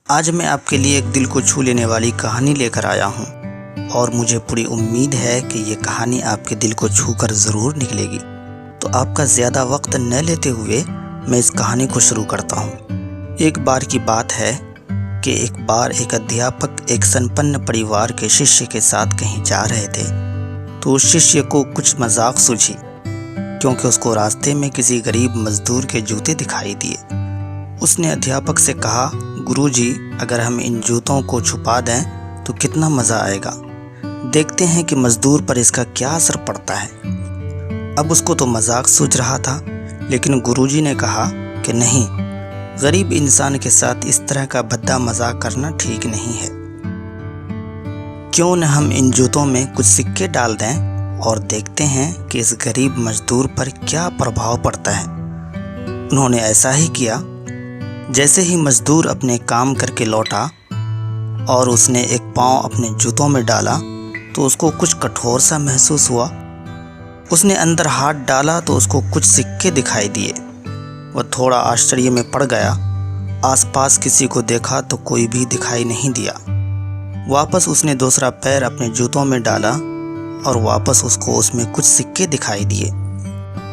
आज मैं आपके लिए एक दिल को छू लेने वाली कहानी लेकर आया हूँ और मुझे पूरी उम्मीद है कि ये कहानी आपके दिल को छूकर ज़रूर निकलेगी। तो आपका ज़्यादा वक्त न लेते हुए मैं इस कहानी को शुरू करता हूँ। एक बार की बात है कि एक बार एक अध्यापक एक संपन्न परिवार के शिष्य के साथ कहीं जा रहे थे, तो उस शिष्य को कुछ मजाक सूझी क्योंकि उसको रास्ते में किसी गरीब मजदूर के जूते दिखाई दिए। उसने अध्यापक से कहा, गुरुजी, अगर हम इन जूतों को छुपा दें तो कितना मज़ा आएगा। देखते हैं कि मजदूर पर इसका क्या असर पड़ता है। अब उसको तो मजाक सूझ रहा था, लेकिन गुरुजी ने कहा कि नहीं, गरीब इंसान के साथ इस तरह का भद्दा मजाक करना ठीक नहीं है। क्यों न हम इन जूतों में कुछ सिक्के डाल दें और देखते हैं कि इस गरीब मजदूर पर क्या प्रभाव पड़ता है। उन्होंने ऐसा ही किया। जैसे ही मजदूर अपने काम करके लौटा और उसने एक पाँव अपने जूतों में डाला तो उसको कुछ कठोर सा महसूस हुआ। उसने अंदर हाथ डाला तो उसको कुछ सिक्के दिखाई दिए। वह थोड़ा आश्चर्य में पड़ गया। आसपास किसी को देखा तो कोई भी दिखाई नहीं दिया। वापस उसने दूसरा पैर अपने जूतों में डाला और वापस उसको उसमें कुछ सिक्के दिखाई दिए।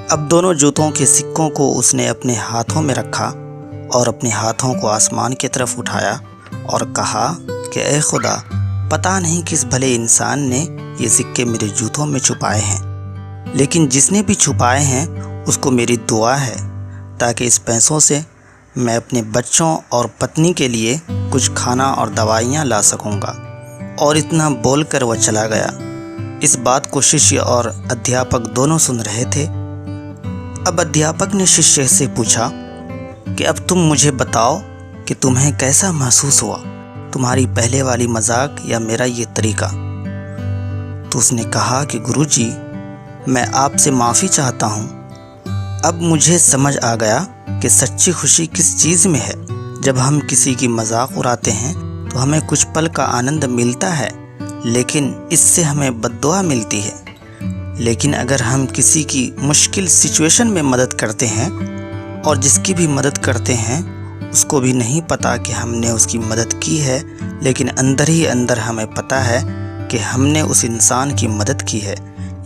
अब दोनों जूतों के सिक्कों को उसने अपने हाथों में रखा और अपने हाथों को आसमान की तरफ उठाया और कहा कि ऐ खुदा, पता नहीं किस भले इंसान ने ये सिक्के मेरे जूतों में छुपाए हैं, लेकिन जिसने भी छुपाए हैं उसको मेरी दुआ है ताकि इस पैसों से मैं अपने बच्चों और पत्नी के लिए कुछ खाना और दवाइयाँ ला सकूँगा। और इतना बोलकर वह चला गया। इस बात को शिष्य और अध्यापक दोनों सुन रहे थे। अब अध्यापक ने शिष्य से पूछा कि अब तुम मुझे बताओ कि तुम्हें कैसा महसूस हुआ, तुम्हारी पहले वाली मजाक या मेरा ये तरीका। तो उसने कहा कि गुरुजी, मैं आपसे माफ़ी चाहता हूँ। अब मुझे समझ आ गया कि सच्ची खुशी किस चीज़ में है। जब हम किसी की मजाक उड़ाते हैं तो हमें कुछ पल का आनंद मिलता है, लेकिन इससे हमें बद्दुआ मिलती है। लेकिन अगर हम किसी की मुश्किल सिचुएशन में मदद करते हैं और जिसकी भी मदद करते हैं उसको भी नहीं पता कि हमने उसकी मदद की है, लेकिन अंदर ही अंदर हमें पता है कि हमने उस इंसान की मदद की है।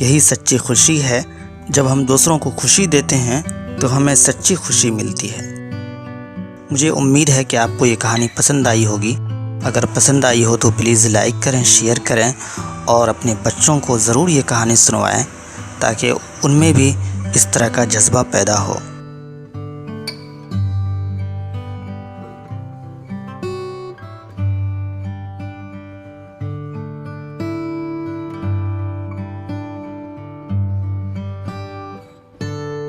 यही सच्ची खुशी है। जब हम दूसरों को खुशी देते हैं तो हमें सच्ची खुशी मिलती है। मुझे उम्मीद है कि आपको ये कहानी पसंद आई होगी। अगर पसंद आई हो तो प्लीज़ लाइक करें, शेयर करें और अपने बच्चों को ज़रूर ये कहानी सुनवाएं ताकि उनमें भी इस तरह का जज्बा पैदा हो।